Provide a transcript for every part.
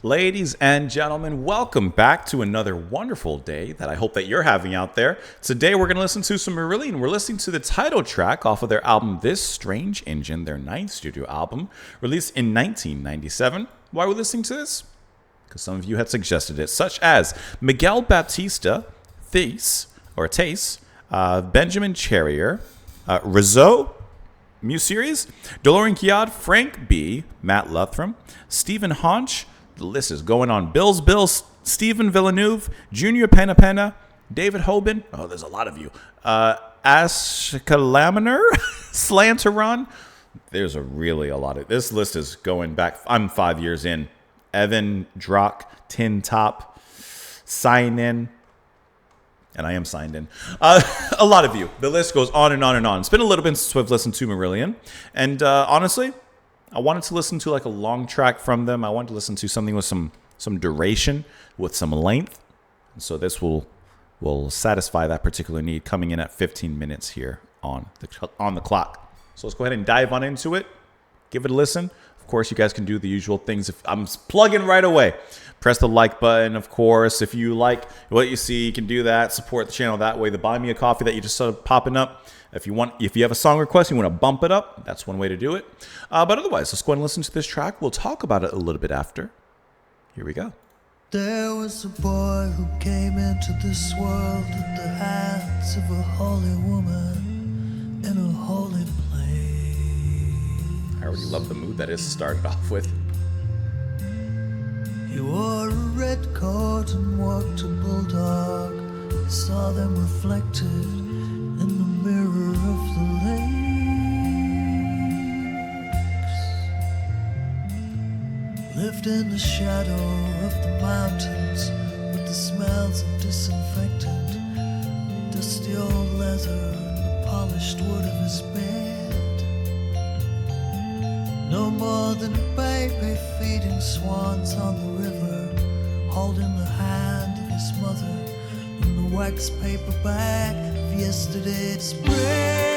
Ladies and gentlemen, welcome back to another wonderful day that I hope that you're having out there. Today we're going to listen to some Marillion. We're listening to the title track off of their album This Strange Engine, their ninth studio album, released in 1997. Why are we listening to this? Because some of you had suggested it, such as Miguel Baptista, Tace, Benjamin Cherrier, Rizzo, Series, Doloran Kiad, Frank B., Matt Luthram, Stephen Haunch. The list is going on. Bills, Stephen Villeneuve, Junior Penna, David Hoban. Oh, there's a lot of you. Ashkalaminer, Slanteron. There's a lot of. This list is going back. I'm 5 years in. Evan, Drock, Tin Top, Sign In. And I am signed in. A lot of you. The list goes on and on and on. It's been a little bit since I've listened to Marillion. And honestly, I wanted to listen to like a long track from them. I wanted to listen to something with some duration, with some length. And so this will satisfy that particular need, coming in at 15 minutes here on the clock. So let's go ahead and dive on into it. Give it a listen. Of course, you guys can do the usual things. If I'm plugging right away, press the like button. Of course, if you like what you see, you can do that. Support the channel that way. The Buy Me a Coffee that you just saw popping up. If you have a song request, you want to bump it up, that's one way to do it. But otherwise, let's go ahead and listen to this track. We'll talk about it a little bit after. Here we go. There was a boy who came into this world in the hands of a holy woman in a holy place. I already love the mood that is started off with. He wore a red coat and walked a bulldog. He saw them reflected in the mirror of the lakes. Lived in the shadow of the mountains with the smells of disinfectant, dusty old leather and the polished wood of his bed. No more than a baby feeding swans on the river, holding the hand of his mother in the wax paper bag of yesterday's bridge.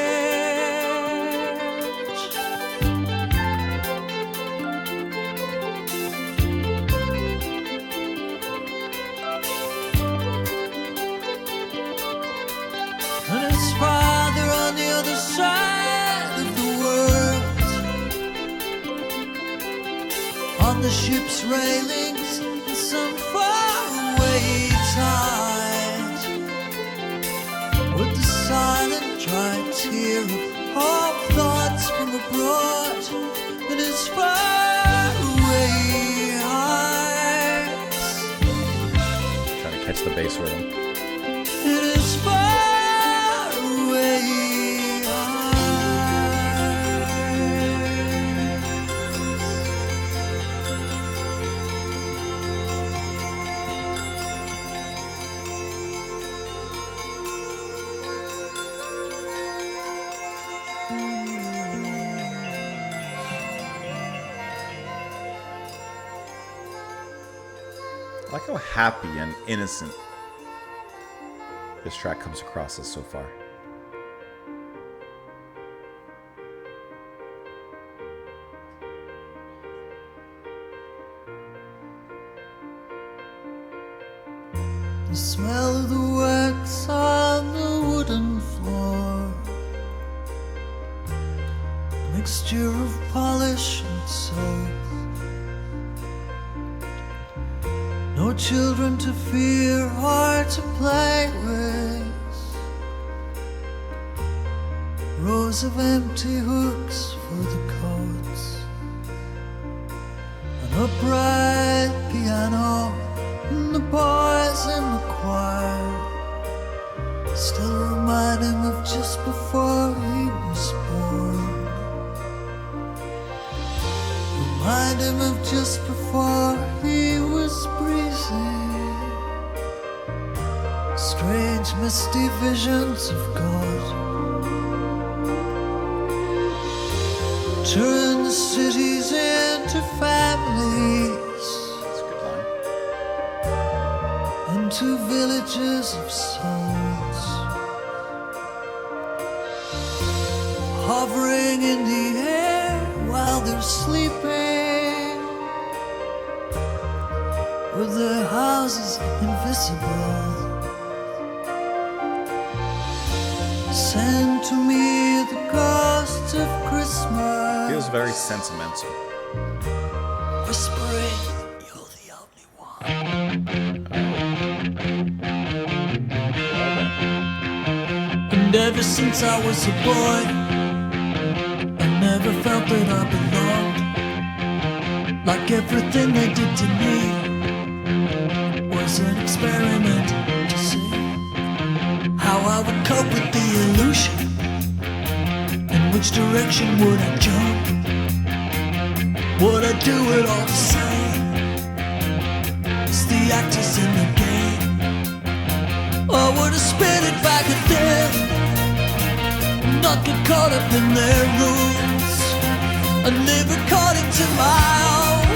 And his father on the other side of the world, on the ship's railings in some faraway tide, with the silent dry tear of all thoughts from abroad in his faraway eyes. Trying to catch the bass rhythm. In his faraway I like how happy and innocent this track comes across as so far. The smell of the wax on the wooden floor, mixture of polish and soap. No children to fear or to play with. Rows of empty hooks for the coats. An upright piano and the boys in the choir still remind him of just before he was born. Remind him of just before he was breathing. Strange misty visions of God. Turn the cities into families, That's a good line. into villages of souls, hovering in the air while they're sleeping. with their houses invisible. Send to me the ghosts of Christmas. Feels very sentimental. Whispering, you're the only one. And ever since I was a boy, I never felt that I belonged. Like everything they did to me was an experiment to see how I would cope with the illusion. In which direction would I jump? Would I do it all the same as the actors in the game? Or would I spin it back at them, not get caught up in their rules, and live according to my own,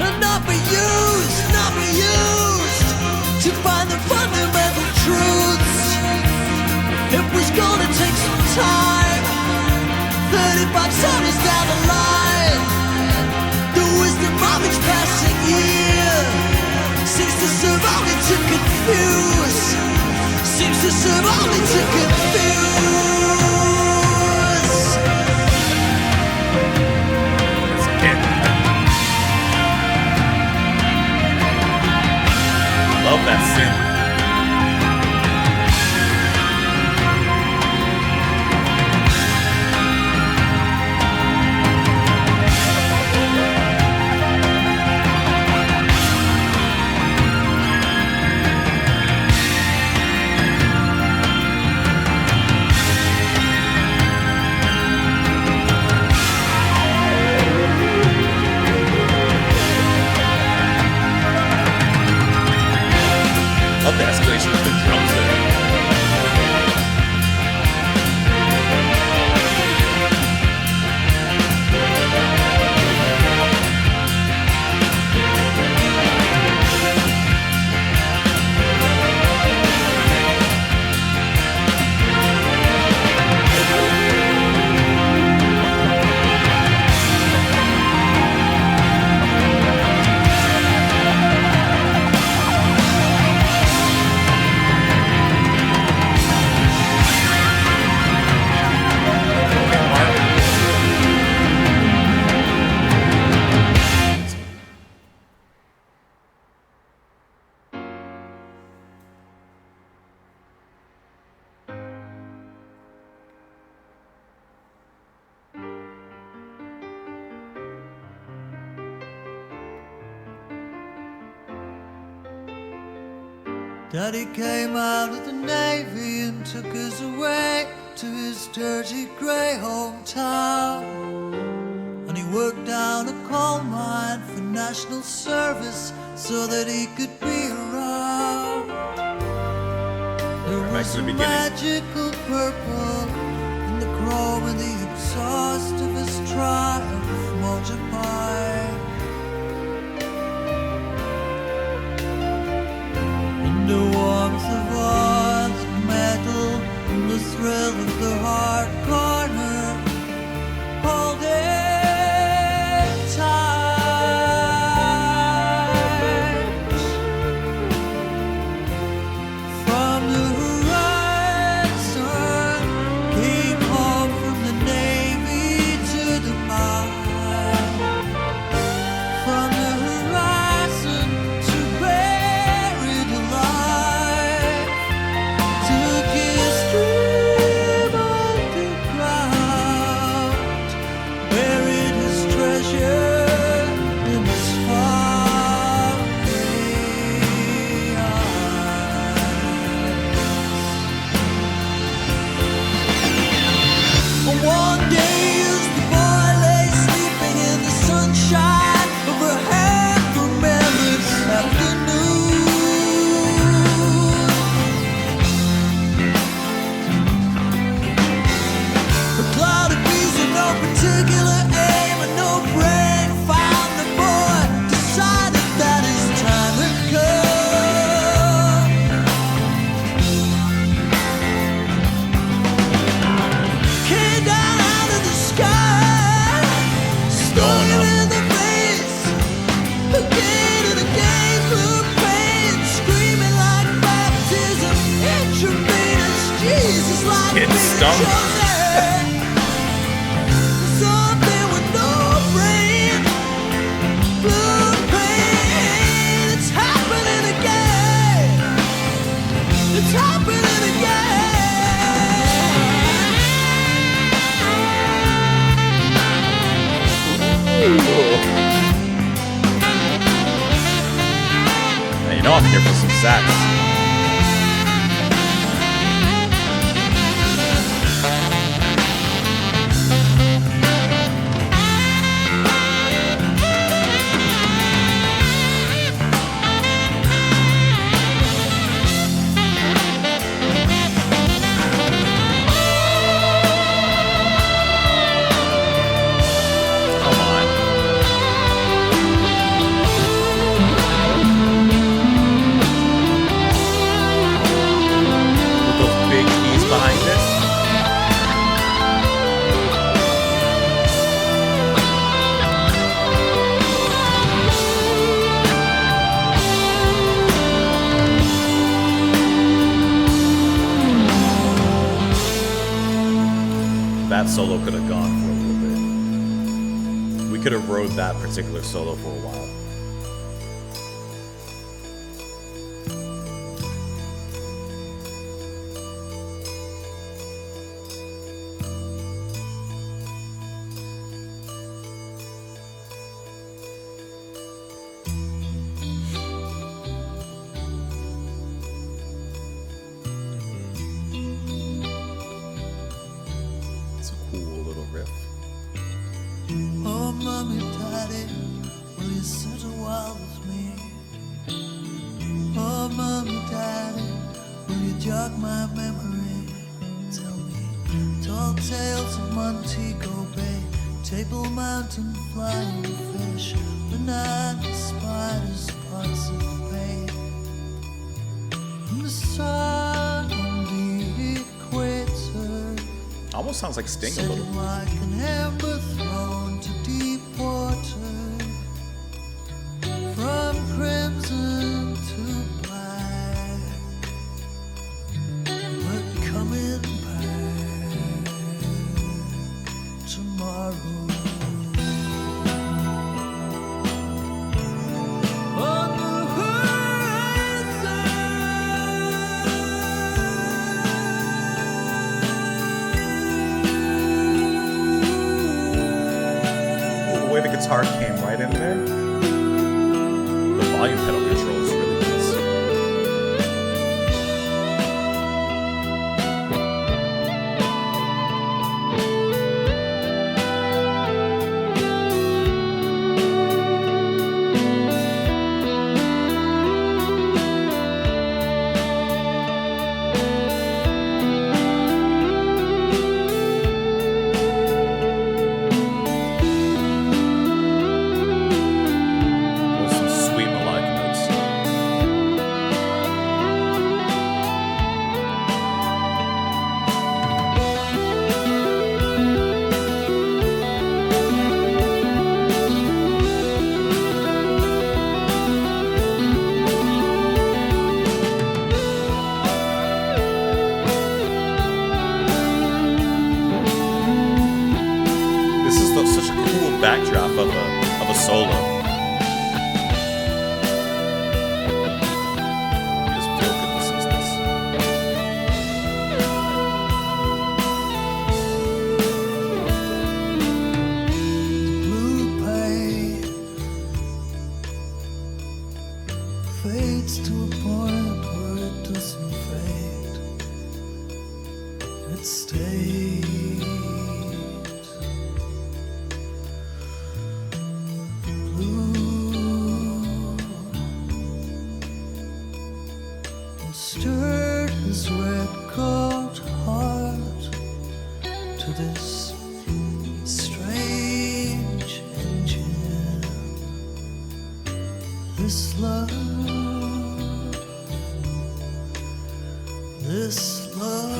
and not be used to find the fundamental truths? It was gonna take some time, 35 summers down the line. The wisdom of each passing year seems to serve only to confuse, seems to serve only to confuse. Love that synth. Love the escalation of the drums there. Daddy came out of the Navy and took us away to his dirty grey hometown. And he worked down a coal mine for national service so that he could be around. There Back was to a the beginning. magical purple in the chrome and the exhaust of his Triumph motorbike. The warmth of oil's metal and the thrill of the hard corner, holding tight. From the horizon came home from the Navy to the mine. Something with no brain, blue pain. It's happening again. It's happening Now, you know I'm here for some sax. Come on. With those big keys behind it. That solo could have gone for a little bit. We could have rode that particular solo for a while. It's a cool little riff. Oh, mommy, daddy, will you sit a while with me? Oh, mommy, daddy, will you jog my memory? Tell me tall tales of Montego Bay, Table Mountain, flying fish, banana spiders, parts of bay, and the sun on the equator. Almost sounds like Sting a little. Sitting like an ember thrown to deep water, from crimson to black, but coming back tomorrow. On the The way the guitar came right in there. The volume pedal control is really nice. Those some sweet melodic notes. This is such a cool backdrop of a solo. Just feel good listen to this. blue paint fades to a point where it doesn't fade. It stays. Blue and stirred his red coat heart to this strange engine. This love, this love,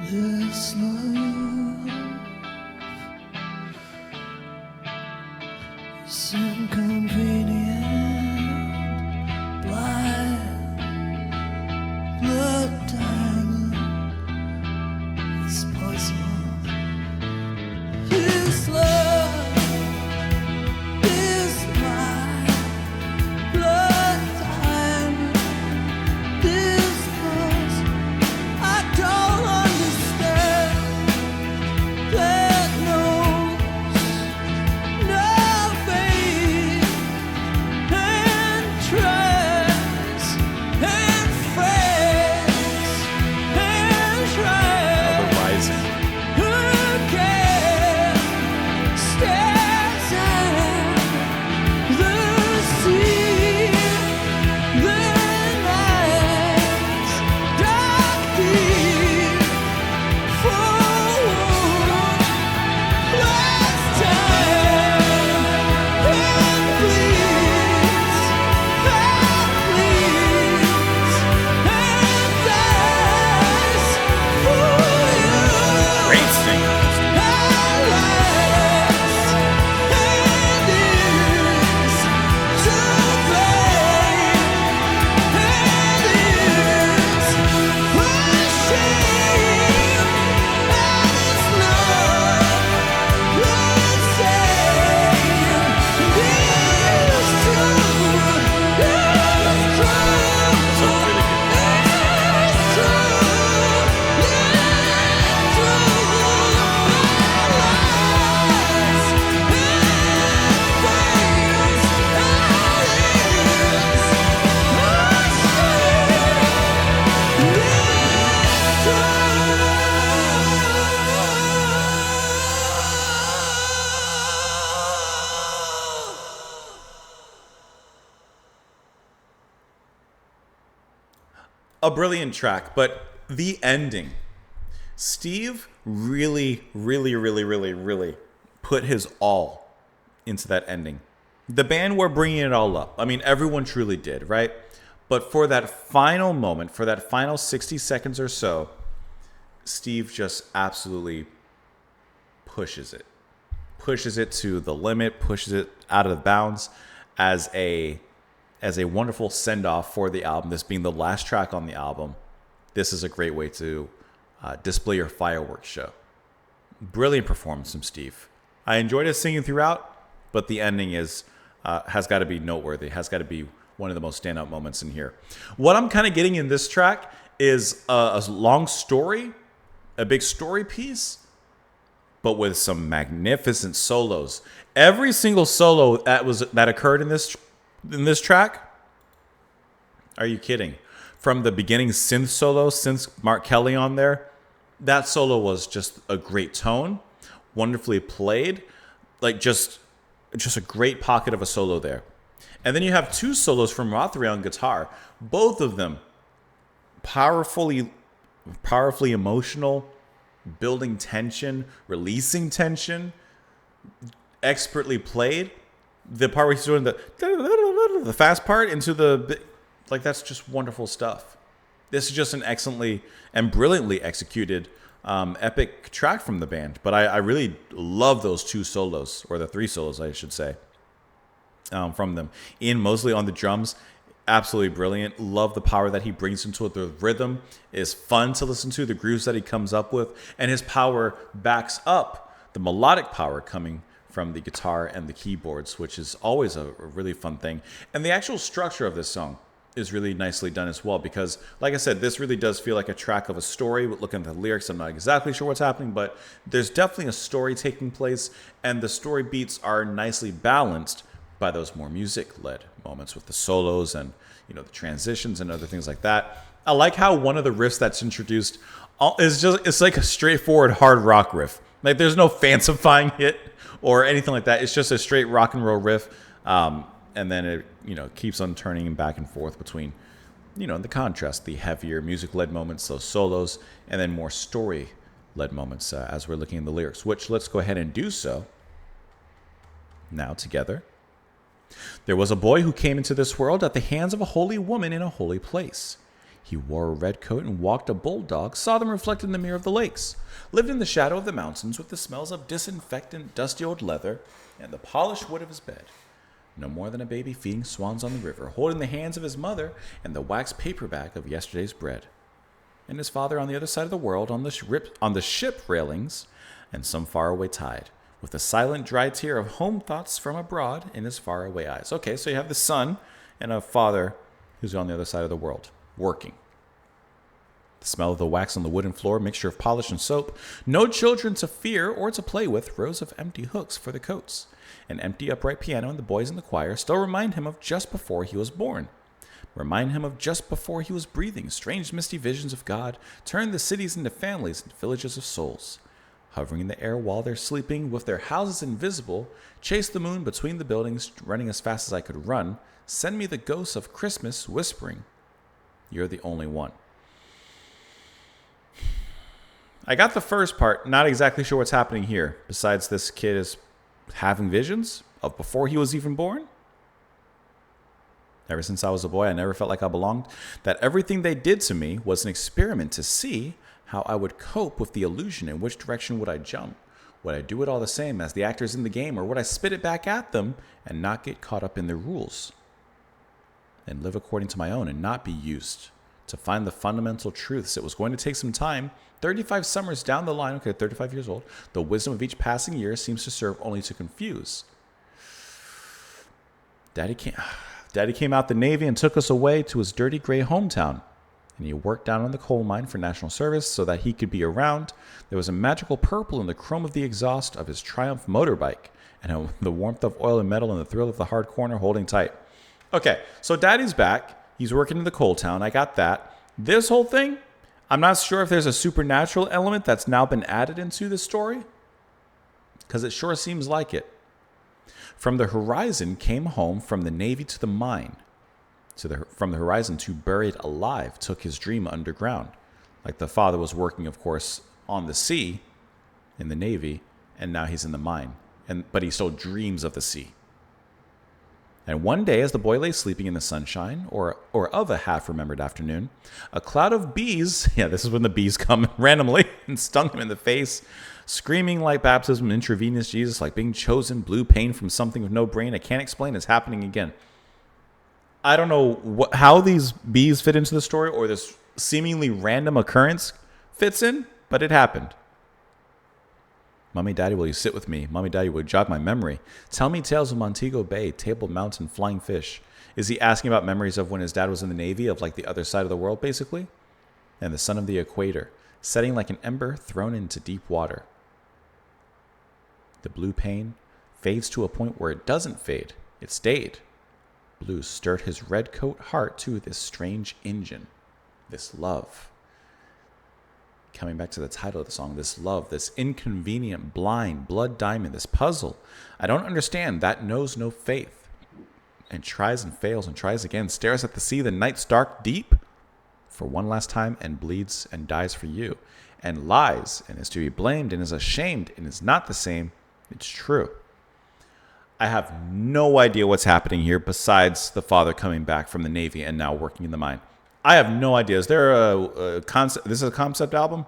this love is inconvenient, blind, A brilliant track, but the ending. Steve really, really, really, really, really put his all into that ending. The band were bringing it all up. I mean, everyone truly did, right? But for that final moment, for that final 60 seconds or so, Steve just absolutely pushes it. Pushes it to the limit, pushes it out of the bounds as a wonderful send-off for the album. This being the last track on the album, this is a great way to display your fireworks show. Brilliant performance from Steve. I enjoyed his singing throughout, but the ending has got to be noteworthy. Has got to be one of the most standout moments in here. What I'm kind of getting in this track is a long story, a big story piece, but with some magnificent solos. Every single solo that occurred in this track, are you kidding? From the beginning synth solo, synth Mark Kelly on there, that solo was just a great tone, wonderfully played, like just a great pocket of a solo there. And then you have two solos from Rothery on guitar, both of them powerfully emotional, building tension, releasing tension, expertly played. The part where he's doing the fast part into that's just wonderful stuff. This is just an excellently and brilliantly executed epic track from the band. But I really love those two solos, or the three solos, I should say, from them. Ian Mosley on the drums, absolutely brilliant. Love the power that he brings into it. The rhythm is fun to listen to, the grooves that he comes up with, and his power backs up the melodic power coming from the guitar and the keyboards, which is always a really fun thing. And the actual structure of this song is really nicely done as well, because like I said, this really does feel like a track of a story. Looking at the lyrics, I'm not exactly sure what's happening, but there's definitely a story taking place, and the story beats are nicely balanced by those more music-led moments with the solos and the transitions and other things like that. I like how one of the riffs that's introduced it's like a straightforward hard rock riff. Like there's no fancifying it or anything like that. It's just a straight rock and roll riff, and then it keeps on turning back and forth between the contrast, the heavier music-led moments, those solos, and then more story-led moments as we're looking at the lyrics. Which let's go ahead and do so now together. There was a boy who came into this world at the hands of a holy woman in a holy place. He wore a red coat and walked a bulldog, saw them reflected in the mirror of the lakes, lived in the shadow of the mountains with the smells of disinfectant, dusty old leather, and the polished wood of his bed. No more than a baby feeding swans on the river, holding the hands of his mother and the wax paper bag of yesterday's bread. And his father on the other side of the world, on the ship railings, and some faraway tide, with a silent dry tear of home thoughts from abroad in his faraway eyes. Okay, so you have the son and a father who's on the other side of the world, working. The smell of the wax on the wooden floor, mixture of polish and soap, no children to fear or to play with, rows of empty hooks for the coats. An empty upright piano and the boys in the choir still remind him of just before he was born. Remind him of just before he was breathing. Strange misty visions of God turn the cities into families and villages of souls. Hovering in the air while they're sleeping, with their houses invisible, chase the moon between the buildings, running as fast as I could run. Send me the ghosts of Christmas, whispering, you're the only one. I got the first part, not exactly sure what's happening here, besides this kid is having visions of before he was even born. Ever since I was a boy, I never felt like I belonged. That everything they did to me was an experiment to see how I would cope with the illusion. In which direction would I jump? Would I do it all the same as the actors in the game, or would I spit it back at them and not get caught up in their rules? And live according to my own and not be used to find the fundamental truths. It was going to take some time. 35 summers down the line, okay, 35 years old, the wisdom of each passing year seems to serve only to confuse. Daddy came out the Navy and took us away to his dirty gray hometown. And he worked down on the coal mine for national service so that he could be around. There was a magical purple in the chrome of the exhaust of his Triumph motorbike, and the warmth of oil and metal and the thrill of the hard corner holding tight. Okay, so Daddy's back. He's working in the coal town. I got that. This whole thing, I'm not sure if there's a supernatural element that's now been added into the story, because it sure seems like it. From the horizon came home from the Navy to the mine. from the horizon to buried alive took his dream underground. Like the father was working, of course, on the sea in the Navy, and now he's in the mine. But he still dreams of the sea. And one day, as the boy lay sleeping in the sunshine, or of a half-remembered afternoon, a cloud of bees, yeah, this is when the bees come randomly, and stung him in the face, screaming like baptism, intravenous Jesus, like being chosen, blue pain from something with no brain. I can't explain. It's happening again. I don't know how these bees fit into the story, or this seemingly random occurrence fits in, but it happened. Mommy, Daddy, will you sit with me? Mommy, Daddy, will you jog my memory? Tell me tales of Montego Bay, Table Mountain, flying fish. Is he asking about memories of when his dad was in the Navy, of like the other side of the world, basically? And the sun of the equator, setting like an ember thrown into deep water. The blue pain fades to a point where it doesn't fade. It stayed. Blue stirred his red coat heart to this strange engine, this love. Coming back to the title of the song, this love, this inconvenient, blind, blood diamond, this puzzle I don't understand, that knows no faith, and tries and fails and tries again, stares at the sea, the night's dark deep, for one last time, and bleeds and dies for you, and lies, and is to be blamed, and is ashamed, and is not the same. It's true. I have no idea what's happening here besides the father coming back from the Navy and now working in the mine. I have no idea. Is there a concept? This is a concept album?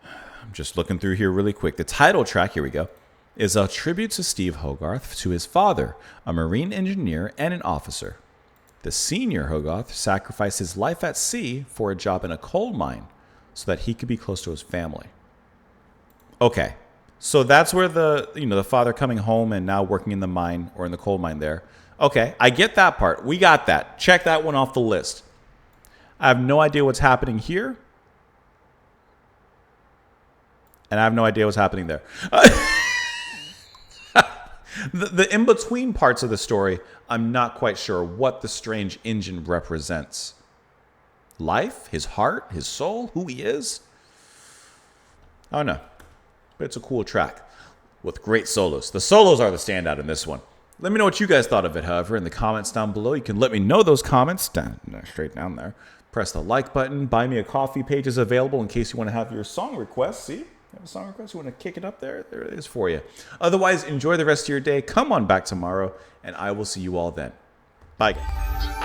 I'm just looking through here really quick. The title track, here we go, is a tribute to Steve Hogarth, to his father, a marine engineer and an officer. The senior Hogarth sacrificed his life at sea for a job in a coal mine so that he could be close to his family. Okay, so that's where the father coming home and now working in the mine or in the coal mine there. Okay, I get that part. We got that. Check that one off the list. I have no idea what's happening here. And I have no idea what's happening there. The in-between parts of the story, I'm not quite sure what the strange engine represents. Life? His heart? His soul? Who he is? I don't know. But it's a cool track with great solos. The solos are the standout in this one. Let me know what you guys thought of it, however, in the comments down below. You can let me know those comments straight down there. Press the like button. Buy me a coffee page is available in case you want to have your song request. See? You have a song request? You want to kick it up there? There it is for you. Otherwise, enjoy the rest of your day. Come on back tomorrow, and I will see you all then. Bye, guys.